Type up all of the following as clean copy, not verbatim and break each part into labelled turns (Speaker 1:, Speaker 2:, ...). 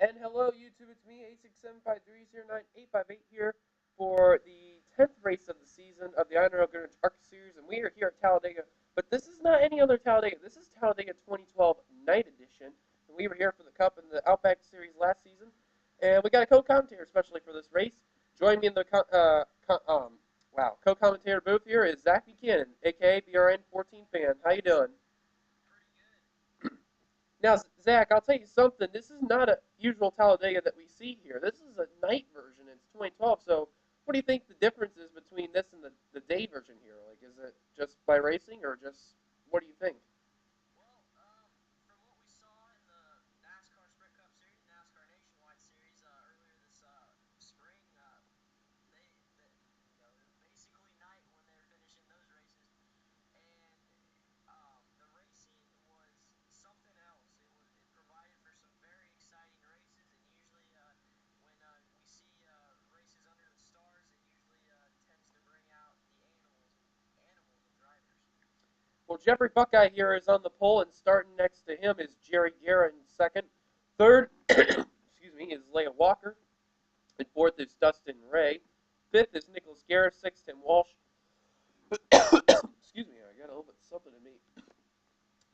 Speaker 1: And hello, YouTube. It's me, 86753098858 here for the 10th race of the season of the INORL Goodwrench ARCA series, and we are here at Talladega. But this is not any other Talladega. This is Talladega 2012 Night Edition, and we were here for the Cup and the Outback Series last season. And we got a co-commentator especially for this race. Joining me in the co-commentator booth here is Zach Buchanan, aka BRN14 fan. How you doing? Now, Zach, I'll tell you something. This is not a usual Talladega that we see here. This is a night version. It's 2012. So, what do you think the difference is between this and the day version here? Like, is it just by racing, or just what do you think? Well, Jeffrey Buckeye here is on the pole, and starting next to him is Jerry Guerra in second. Third, excuse me, is Leia Walker. And fourth is Dustin Ray. Fifth is Nicholas Garris. Sixth, Tim Walsh. Excuse me, I got a little bit something in me.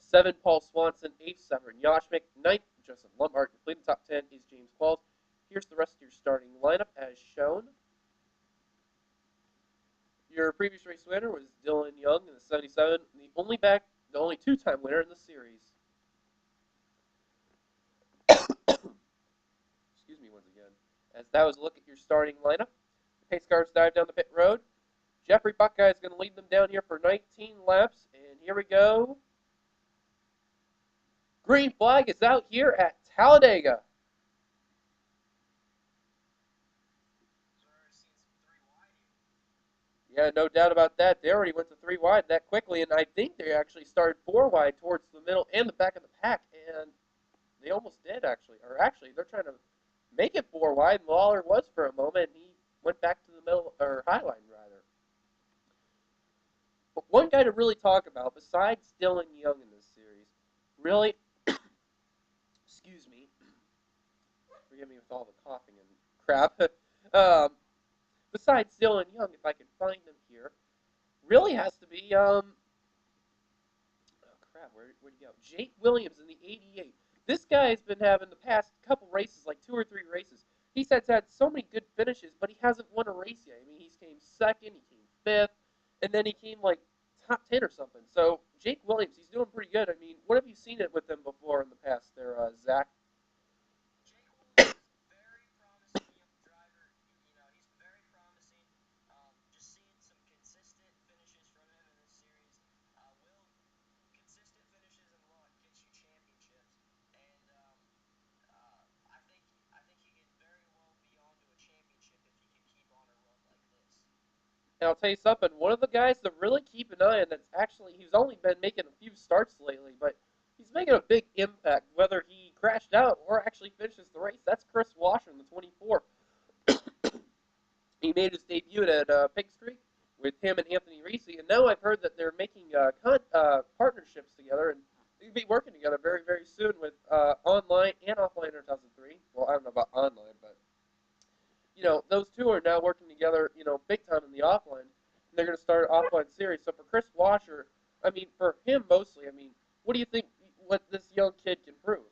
Speaker 1: Seven, Paul Swanson. Eighth, Severin Yashmik. Ninth, Joseph Lumbart. Completing the top 10 is James Qualls. Here's the rest of your starting lineup as shown. Your previous race winner was Dylan Young in the 77, the only two-time winner in the series. Excuse me once again. As that was a look at your starting lineup. The pace cars dive down the pit road. Jeffrey Buckeye is going to lead them down here for 19 laps, and here we go. Green flag is out here at Talladega. Yeah, no doubt about that. They already went to 3 wide that quickly, and I think they actually started 4 wide towards the middle and the back of the pack, and they almost did, actually. Or actually, they're trying to make it 4 wide, and Lawler was for a moment, and he went back to the middle, or high line, rather. But one guy to really talk about, besides Dylan Young in this series, really, excuse me, forgive me with all the coughing and crap, besides Dylan Young, if I can find him here, really has to be, oh crap, where'd he go? Jake Williams in the 88. This guy has been having the past couple races, like 2 or 3 races. He's had so many good finishes, but he hasn't won a race yet. I mean, he came second, he came 5th, and then he came like top 10 or something. So Jake Williams, he's doing pretty good. I mean, what have you seen it with him before in the past there, Zach? And I'll tell you something, one of the guys to really keep an eye on that's actually, he's only been making a few starts lately, but he's making a big impact, whether he crashed out or actually finishes the race. That's Chris Washer in the 24. He made his debut at Pig Streak with him and Anthony Reese, and now I've heard that they're making partnerships together, and they'll be working together very, very soon with online and offline in 2003. Well, I don't know about online, but those two are now working together, big time in the offline, and they're going to start an offline series. So for Chris Washer, I mean, for him mostly, I mean, what do you think what this young kid can prove?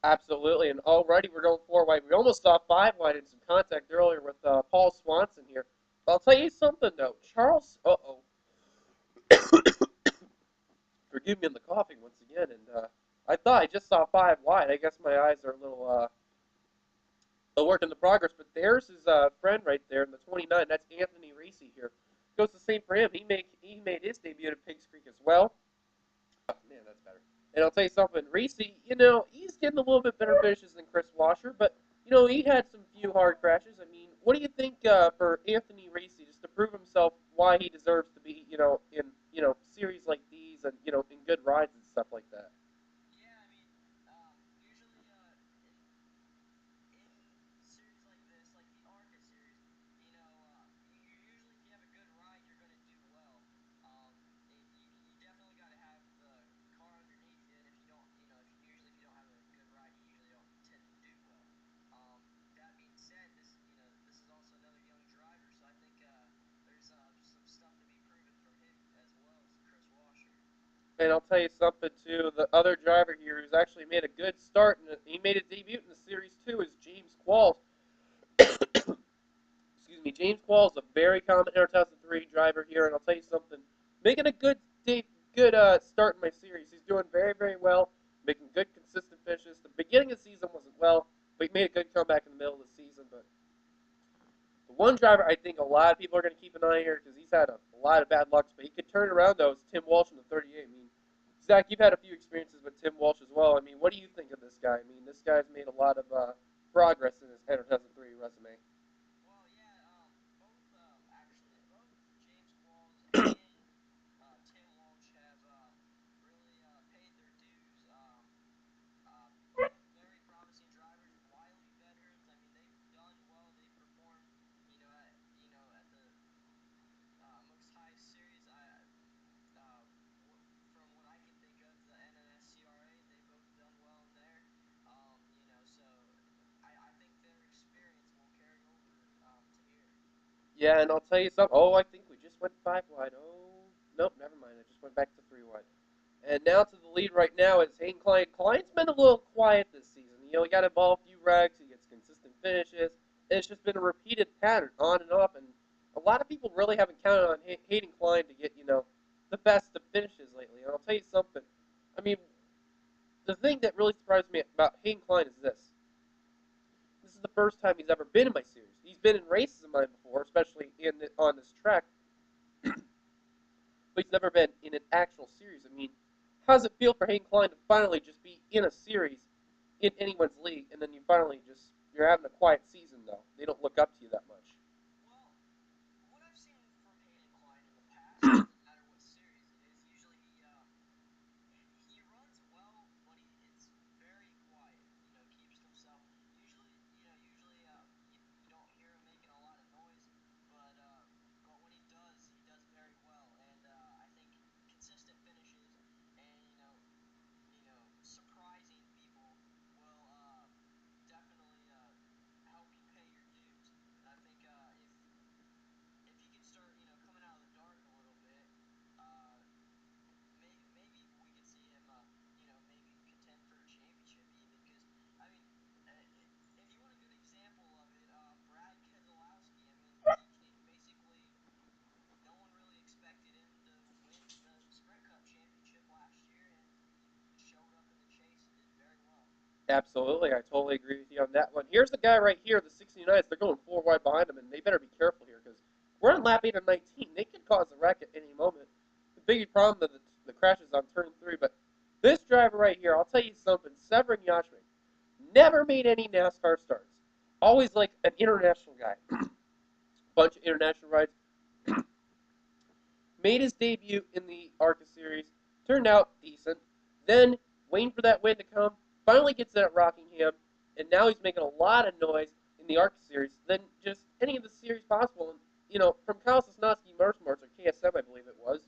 Speaker 1: Absolutely, and already we're going 4 wide. We almost saw 5 wide in some contact earlier with Paul Swanson here. But I'll tell you something, though. Charles, forgive me on the coughing once again, and I thought I just saw 5 wide. I guess my eyes are a work in the progress, but there's his friend right there in the 29. That's Anthony Reese here. Goes the same for him. He made his debut at Pigs Creek as well. Oh, man, that's better. And I'll tell you something, Reese, he's getting a little bit better finishes than Chris Washer, but, he had some few hard crashes. I mean, what do you think for Anthony Reese, just to prove himself why he deserves to be, in series like these and in good rides and stuff like that.
Speaker 2: Yeah, I mean, usually in series like this, like the ARCA series, usually if you have a good ride, you're going to do well. You definitely got to have the car underneath you, and if you don't, if you don't have a good ride, you usually don't tend to do well. That being said, this is also another young driver, so I think there's some stuff to be proven from him as well as Chris Washer.
Speaker 1: And I'll tell you something too. The other driver here who's actually made a good start and he made his debut in the series too is James Qualls. Excuse me, James Qualls, a very common Air 2003 driver here, and I'll tell you something. Making a good start in my series. He's doing very very well, making good consistent finishes. The beginning of the season wasn't well, but he made a good comeback in the middle of the season. But the one driver I think a lot of people are going to keep an eye on here because he's had a lot of bad luck, but he could turn it around though. Is Tim Walsh in the 38. I mean, Zach, you've had a few experiences with Tim Walsh as well. I mean, what do you think of this guy? I mean, this guy's made a lot of progress in his Enter 2003 resume.
Speaker 2: Well, yeah, both James Qualls and Tim Walsh have really paid their dues. Both very promising drivers, wily veterans. I mean, they've done well. They've performed, at the most highest series. Uh, from what I can think of, the NNSCRA, they've both done well in there. So I think their experience will carry over to here.
Speaker 1: Yeah, and I'll tell you something. Oh, I think we just went five wide. Oh, nope, never mind. I just went back to three wide. And now to the lead right now is Hayden Klein. Klein's been a little quiet this season. He got involved a few wrecks. He gets consistent finishes. And it's just been a repeated pattern on and off. And a lot of people really haven't counted on Hayden Klein to get, the best of finishes lately. And I'll tell you something. I mean, the thing that really surprised me about Hayden Klein is this. This is the first time he's ever been in my series. He's been in races of mine before, especially on this track, but he's never been in an actual series. I mean, how does it feel for Hayden Klein to finally just be in a series in anyone's league, and then you're having a quiet season though. They don't look up to you that much.
Speaker 2: Well, what I've seen from Hayden Klein in the past, it doesn't matter what series it is. Usually he runs well, but it's very quiet. Keeps to himself. Usually you don't hear him making a lot of noise, but when he does very well. And I think consistent finishes and surprising people will definitely help you pay your dues. And I think if he can start coming out of the dark a little bit, uh, maybe we could see him, maybe contend for a championship even. Because I mean, if you want a good example of it, Brad Keselowski. I mean, basically no one really expected him to win the Sprint Cup championship last year, and he showed up in the chase and did very well.
Speaker 1: Absolutely, I totally agree with you on that one. Here's the guy right here, the 69s. They're going four wide behind him, and they better be careful here because we're on lap 8 of 19. They could cause a wreck at any moment. The big problem is the crashes on turn 3, but this driver right here, I'll tell you something. Severin Yashvin never made any NASCAR starts. Always like an international guy. Bunch of international rides. Made his debut in the ARCA series. Turned out decent. Then, waiting for that win to come, finally gets it at Rockingham, and now he's making a lot of noise in the ARCA series than just any of the series possible. And, from Kyle Sosnowski Motorsports, or KSM, I believe it was,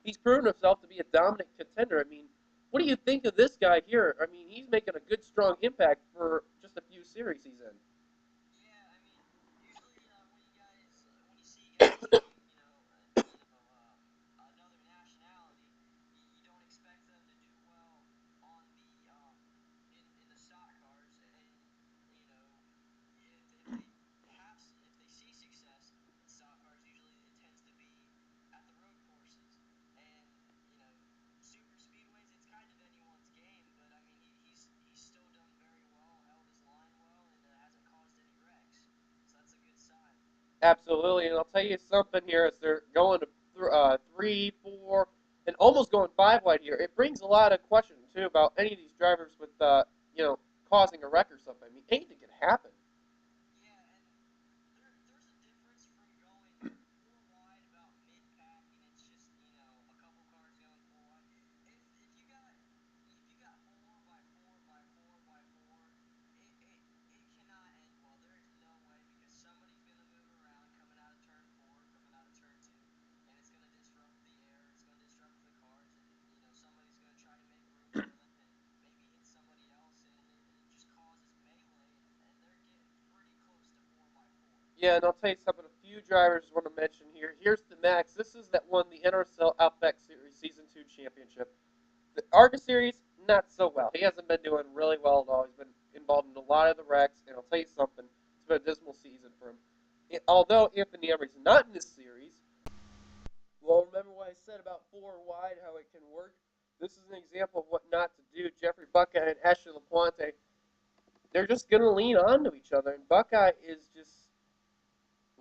Speaker 1: he's proven himself to be a dominant contender. I mean, what do you think of this guy here? I mean, he's making a good, strong impact for just a few series he's in.
Speaker 2: Yeah, I mean, usually when you see guys from another nationality, you don't expect them to do well on the in the stock cars, and if they see success in stock cars, usually it tends to be at the road courses, and super speedways. It's kind of anyone's game, but I mean he's still done very well, held his line well, and hasn't caused any wrecks, so that's a good sign.
Speaker 1: Absolutely, and I'll tell you something here as they're going to three, four, and almost going five wide here. It brings a lot of questions too about any of these drivers with causing a wreck or something. I mean, anything can happen.
Speaker 2: Yeah, and there's a difference from going 4 wide
Speaker 1: Yeah, and I'll tell you something. A few drivers I want to mention here. Here's the Max. This is that won the NRSL Outback Series Season 2 championship. The ARCA Series, not so well. He hasn't been doing really well at all. He's been involved in a lot of the wrecks, and I'll tell you something. It's been a dismal season for him. Although Anthony Emery's not in this series, well, remember what I said about four wide, how it can work? This is an example of what not to do. Jeffrey Buckeye and Ashley LaPlante, they're just going to lean onto each other, and Buckeye is just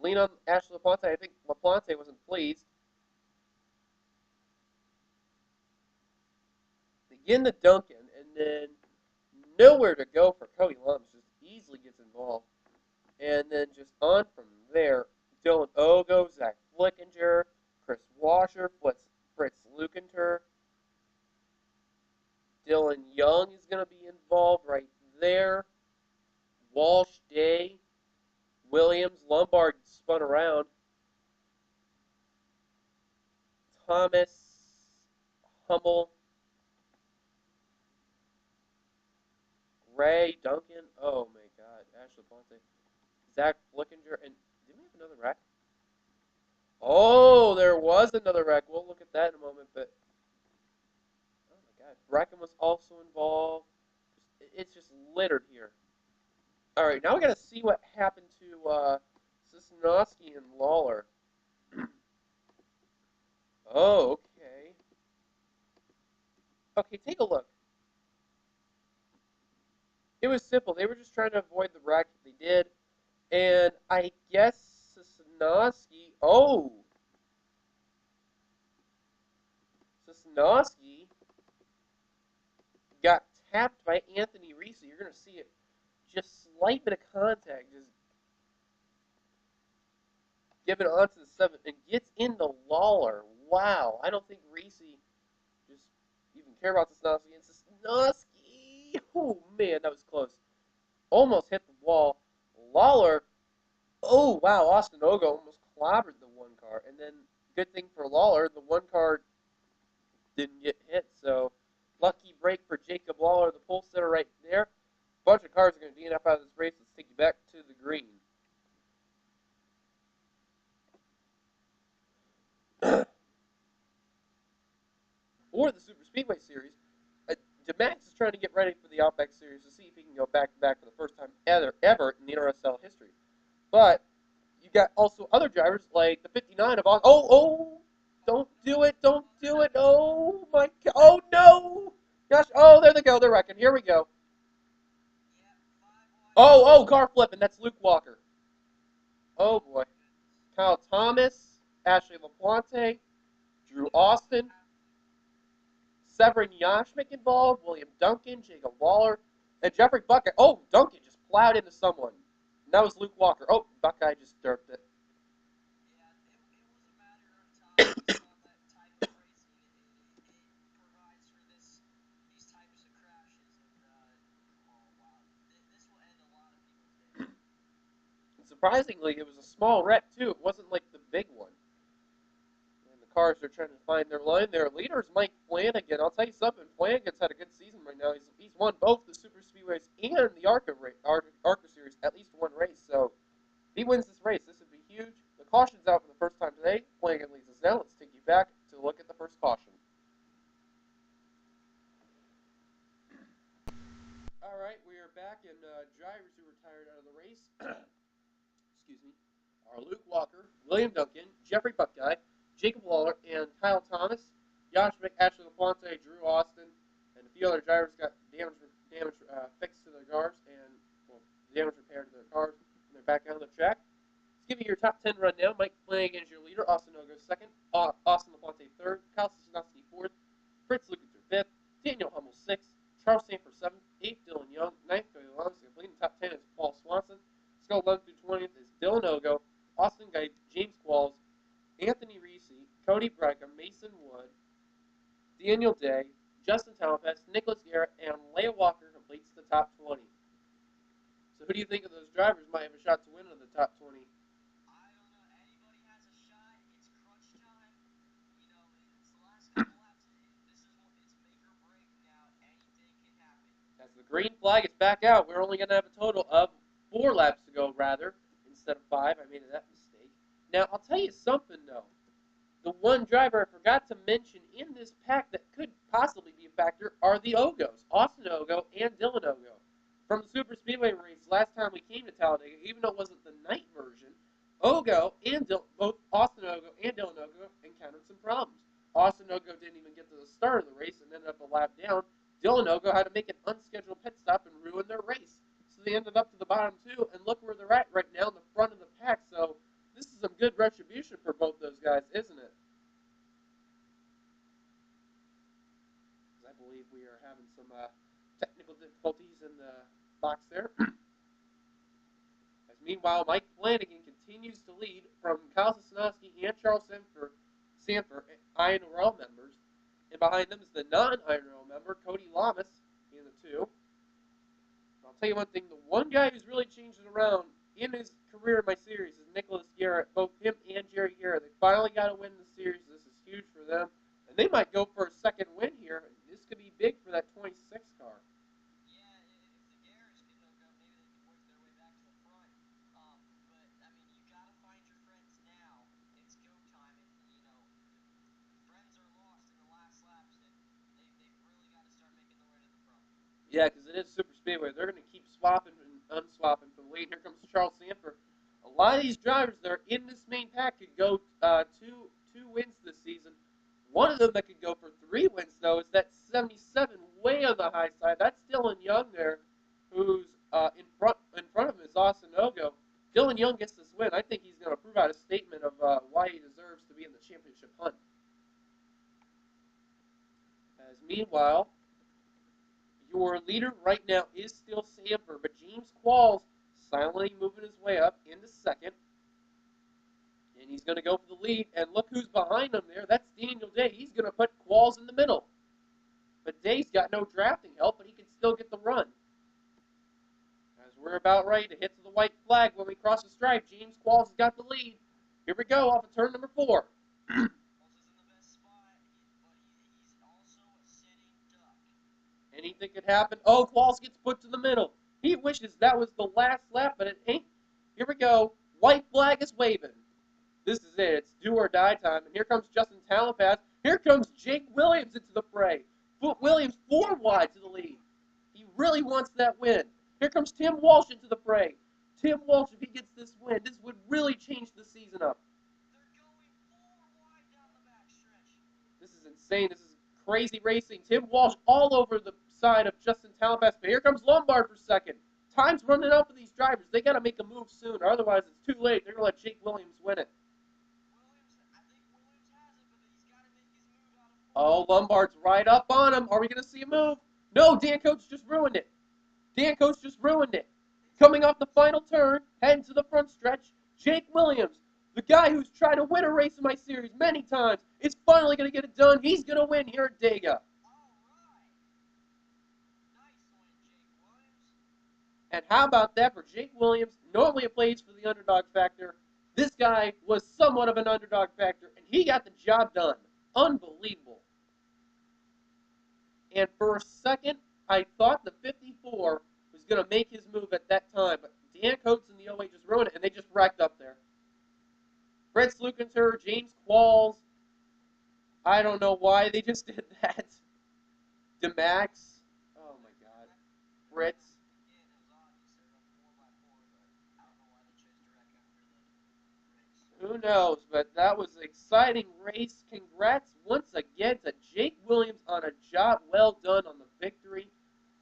Speaker 1: lean on Ashley LaPlante. I think LaPlante wasn't pleased. Again to Duncan, and then nowhere to go for Cody Lums. Just easily gets involved. And then just on from there, Dylan Ogo, Zach Flickinger, Chris Washer, Fritz Lucanter, Dylan Young is going to be involved right there. Walsh, Day, Williams, Lombard spun around. Thomas, Hummel, Ray, Duncan. Oh my God, Ashley Ponte, Zach Flickinger, and did we have another wreck? Oh, there was another wreck. We'll look at that in a moment. But oh my God, Bracken was also involved. It's just littered here. All right, now we got to see what happened to Sosnowski and Lawler. Oh, okay. Okay, take a look. It was simple. They were just trying to avoid the wreck. They did. And I guess Sosnowski. Oh! Sosnowski got tapped by Anthony Reese. You're going to see it. Just slight bit of contact. Just give it onto the 7th and gets into Lawler. Wow. I don't think Reese just even care about Sosnowski. And Sosnowski. Oh, man, that was close. Almost hit the wall. Lawler. Oh, wow. Austin Ogo almost clobbered the one car. And then, good thing for Lawler, the one car didn't get hit. So, lucky break for Jacob Lawler, the pole sitter right there. A bunch of cars are going to DNF out of this race. Let's take you back to the green. Or the Super Speedway Series. DeMax is trying to get ready for the Outback Series to see if he can go back to back for the first time ever in the NRSL history. But you got also other drivers like the 59 of oh, don't do it, don't do it. Oh my God, oh no, gosh, oh there they go, they're wrecking. Here we go. Oh, car flipping. That's Luke Walker. Oh boy, Kyle Thomas, Ashley LaPlante, Drew Austin, Severin Yashmik involved, William Duncan, Jacob Waller, and Jeffrey Buckeye. Oh, Duncan just plowed into someone. And that was Luke Walker. Oh, Buckeye just derped it. And surprisingly, it was a small wreck too. It wasn't like the big one. And the cars are trying to find their line there. Leader is Mike Flanagan. I'll tell you something. Flanagan's had a good season right now. He's won both the Super Speedways and the ARCA Series at least one race. So if he wins this race, this would be huge. The caution's out for the first time today. Flanagan leads us down. Let's take you back to look at the first caution. All right, we are back, and drivers who retired out of the race, excuse me, are Luke Walker, William Duncan, Jeffrey Buckeye, Jacob Lawler, and Kyle Thomas. Josh Mick, Ashley LaPlante, Drew Austin, and a few other drivers got damage fixed to their cars and well, damage repaired to their cars, and they're back out on the track. Let's give you your top 10 rundown. Mike Flanagan is your leader. Austin Ogo second. Austin LaPlante third. Kyle Sosnowski fourth. Fritz Lucanter fifth. Daniel Hummel sixth. Charles Sanford seventh. Eighth, Dylan Young. Ninth, Cody Lums. Completing the top 10 is Paul Swanson. Skull 11th through 20th is Dylan Ogo. Austin Guy, James Qualls, Anthony Reese, Cody Breckham, Mason Wood, Daniel Day, Justin Townfest, Nicholas Garrett, and Leia Walker completes the top 20. So who do you think of those drivers might have a shot to win in the top 20?
Speaker 2: I don't know. Anybody has a shot. It's crunch time. You know, it's the last couple laps. This is what it's make or break now. Anything can happen.
Speaker 1: As the green flag is back out, we're only going to have a total of 4 laps to go, rather, instead of 5. I made that mistake. Now, I'll tell you something, though. The one driver I forgot to mention in this pack that could possibly be a factor are the Ogos, Austin Ogo and Dylan Ogo. From the Super Speedway race last time we came to Talladega, even though it wasn't the night version, Ogo and both Austin Ogo and Dylan Ogo encountered some problems. Austin Ogo didn't even get to the start of the race and ended up a lap down. Dylan Ogo had to make an unscheduled pit stop and ruin their race. So they ended up to the bottom two, and look where they're at right now in the front of the pack. So this is some good retribution for both those guys, isn't it? I believe we are having some technical difficulties in the box there. As meanwhile, Mike Flanagan continues to lead from Kyle Sosnowski and Charles Sanford, INORL members. And behind them is the non-INORL member, Cody Lamas, in the 2. I'll tell you one thing, the one guy who's really changed it around in his career in my series is Nicholas Garrett. Both him and Jerry Garrett, they finally got to win the series. This is huge for them. And they might go for a second win here. This could be big for that 26 car.
Speaker 2: Yeah, if the Garrett's can hook up, maybe they can work their way back to the front. But I mean, you gotta find your friends now. It's go time, and friends are lost in the last laps, and they've really got to start making their way to the front.
Speaker 1: Yeah, because it is Super Speedway. They're going to keep swapping and unswapping for the lead. Here comes Charles Sanford. A lot of these drivers that are in this main pack could go two wins this season. One of them that could go for 3 wins, though, is that 77 way on the high side. That's Dylan Young there, who's in front of him is Austin Ogo. Dylan Young gets this win. I think he's going to prove out a statement of why he deserves to be in the championship hunt. As meanwhile, your leader right now is still Sanford, but James Qualls silently moving his way up into second. And he's going to go for the lead. And look who's behind him there. That's Daniel Day. He's going to put Qualls in the middle. But Day's got no drafting help, but he can still get the run. As we're about ready to hit to the white flag when we cross the stripe, James Qualls has got the lead. Here we go off of turn number 4.
Speaker 2: Qualls is in the best spot, but he's also a sitting duck.
Speaker 1: Anything could happen. Oh, Qualls gets put to the middle. He wishes that was the last lap, but it ain't. Here we go. White flag is waving. This is it. It's do or die time. And here comes Justin Talladega. Here comes Jake Williams into the fray. Williams 4 wide to the lead. He really wants that win. Here comes Tim Walsh into the fray. Tim Walsh, if he gets this win, this would really change the season up.
Speaker 2: They're going 4 wide down the backstretch.
Speaker 1: This is insane. This is crazy racing. Tim Walsh all over the side of Justin Talladega. But here comes Lombard for second. Time's running out for these drivers. They got to make a move soon, or otherwise it's too late. They're going to let Jake Williams win it.
Speaker 2: I think Williams has it, but he's got to make his move out of 4.
Speaker 1: Oh, Lombard's right up on him. Are we going to see a move? No, Dan Coates just ruined it. Dan Coates just ruined it. Coming off the final turn, heading to the front stretch, Jake Williams, the guy who's tried to win a race in my series many times, is finally going to get it done. He's going to win here at Dega. And how about that for Jake Williams? Normally it plays for the underdog factor. This guy was somewhat of an underdog factor, and he got the job done. Unbelievable. And for a second, I thought the 54 was going to make his move at that time, but Dan Coates and the 08 just ruined it, and they just wrecked up there. Fred Slukenter, James Qualls, I don't know why they just did that. DeMax, oh my God. Fritz. Who knows, but that was an exciting race. Congrats once again to Jake Williams on a job well done on the victory.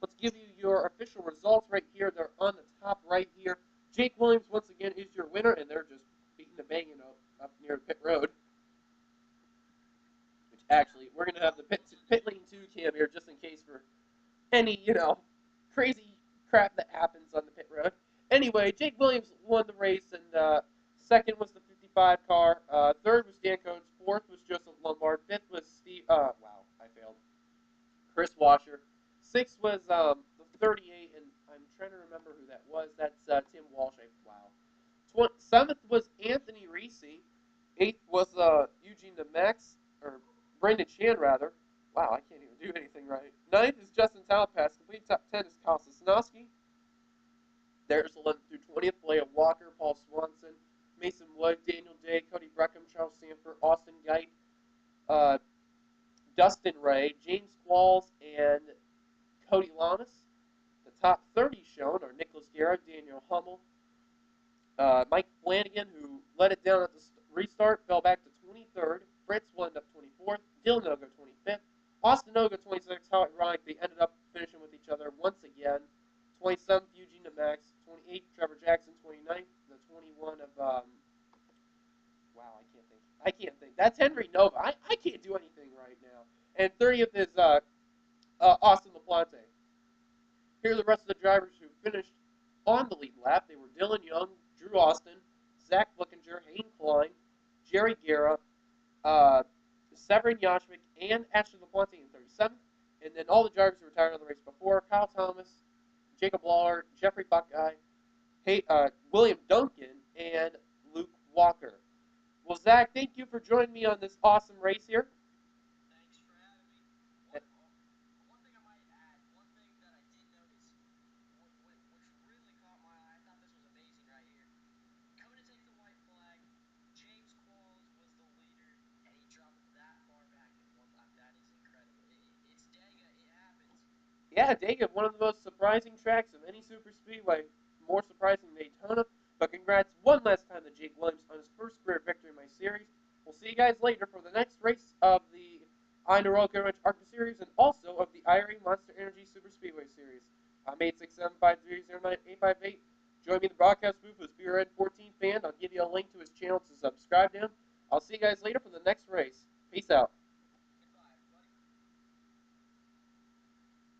Speaker 1: Let's give you your official results right here. They're on the top right here. Jake Williams, once again, is your winner, and they're just beating the banging up near pit road. Which, actually, we're going to have the pit lane 2 cam here just in case for any, crazy crap that happens on the pit road. Anyway, Jake Williams won the race, and second was the 55 car. Third was Dan Coates. Fourth was Joseph Lombard. Fifth was Chris Washer. Sixth was the 38, and I'm trying to remember who that was. That's Tim Walsh. Seventh was Anthony Reese. Eighth was Eugene DeMax, or Brendan Chan, rather. Wow, I can't even do anything right. Ninth is Justin Talpass. Complete top 10 is Kyle Sosnowski. There's 11th through 20th, Leia Walker, Paul Swanson, Mason Wood, Daniel Day, Cody Breckham, Charles Sanford, Austin Geit, uh, Dustin Ray, James Qualls, and Cody Lamas. The top 30 shown are Nicholas Guerra, Daniel Hummel, Mike Flanagan, who let it down at the restart, fell back to 23rd. Fritz will end up 24th. Dylan Oga 25th. Austin Oga 26th. How ironic they ended up finishing with each other once again. 27th, Eugene Max. 28th, Trevor Jackson. 29th, the 21 of wow, I can't think. That's Henry Nova. I can't do anything right now. And 30th is Austin LaPlante. Here are the rest of the drivers who finished on the lead lap. They were Dylan Young, Drew Austin, Zach Buchanan, Hayden Klein, Jerry Guerra, Severin Yashvik, and Ashley LaPlante in 37th. And then all the drivers who retired on the race before, Kyle Thomas, Jacob Lawler, Jeffrey Buckeye, William Duncan, and Luke Walker. Well, Zach, thank you for joining me on this awesome race here.
Speaker 2: Thanks for having me. One thing I might add, one thing that I did notice, which really caught my eye, I thought this was amazing right here. Coming to take the white flag, James Qualls was the leader, and he dropped that far back in one lap. That is incredible. It's Dega. It happens.
Speaker 1: Yeah, Dega, one of the most surprising tracks of any super speedway, more surprising than Daytona. But congrats one last time to Jake Williams on his first career victory in my series. We'll see you guys later for the next race of the INORL Goodwrench ARCA series and also of the IRE Monster Energy Super Speedway series. I'm 867-530-9858. Join me in the broadcast booth with SpearHead14 fan. I'll give you a link to his channel to subscribe to him. I'll see you guys later for the next race. Peace out.